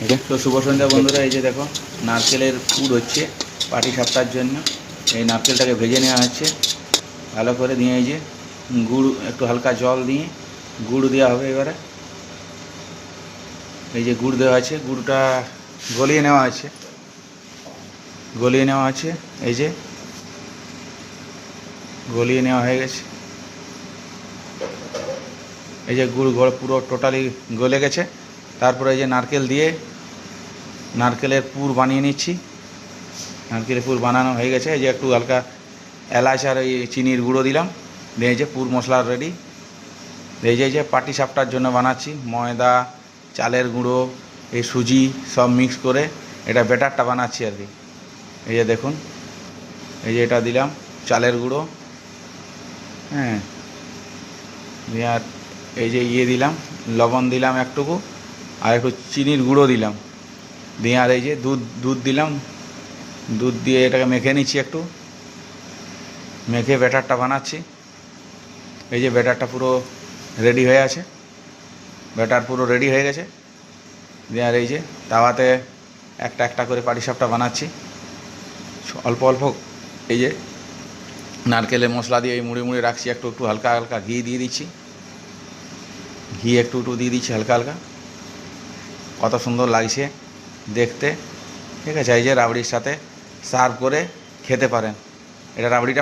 তো শুভ সন্ধ্যা বন্ধুরা, এই যে দেখো নারকেলের পুর হচ্ছে পাটি সাপটার জন্য। এই নারকেলটাকে ভেজে নেওয়া হচ্ছে ভালো করে, দিয়ে এই যে গুড়, একটু হালকা জল দিয়ে গুড় দেওয়া হবে। এবারে এই যে গুড় দেওয়া আছে, গুড়টা গলিয়ে নেওয়া আছে, এই যে গলিয়ে নেওয়া হয়ে গেছে। এই যে গুড় পুরো টোটালি গলে গেছে। তারপরে এই যে নারকেল দিয়ে নারকেলের পুর বানিয়ে নিচ্ছি। নারকেলের পুর বানানো হয়ে গেছে। এই যে একটু হালকা এলাচ আর এই চিনির গুঁড়ো দিলাম, দিয়ে এই যে পুর মশলা রেডি। এই যে পাটি সাপটার জন্য বানাচ্ছি, ময়দা, চালের গুঁড়ো, এই সুজি সব মিক্স করে এটা ব্যাটারটা বানাচ্ছি আর কি। এই যে দেখুন, এই যে এটা দিলাম চালের গুঁড়ো, হ্যাঁ, দিয়ে আর এই যে দিলাম লবণ দিলাম একটুকু, আর একটু চিনির গুঁড়ো দিলাম, দিয়ে আর এই যে দুধ দিলাম। দুধ দিয়ে এটাকে মেখে নিচ্ছি, একটু মেখে ব্যাটারটা বানাচ্ছি। এই যে ব্যাটারটা পুরো রেডি হয়ে আছে, ব্যাটার পুরো রেডি হয়ে গেছে। দিয়ে আর এই যে তাওয়াতে একটা একটা করে পাটিসাপটা বানাচ্ছি অল্প অল্প। এই যে নারকেলের মশলা দিয়ে এই মুড়ে মুড়ে রাখছি, একটু একটু হালকা হালকা ঘি দিয়ে দিচ্ছি, ঘি একটু একটু দিয়ে দিচ্ছি হালকা হালকা। কত সুন্দর লাগছে দেখতে, ঠিক আছে। এই যে রাবড়ির সাথে সার্ভ করে খেতে পারেন। এটা রাবড়িটা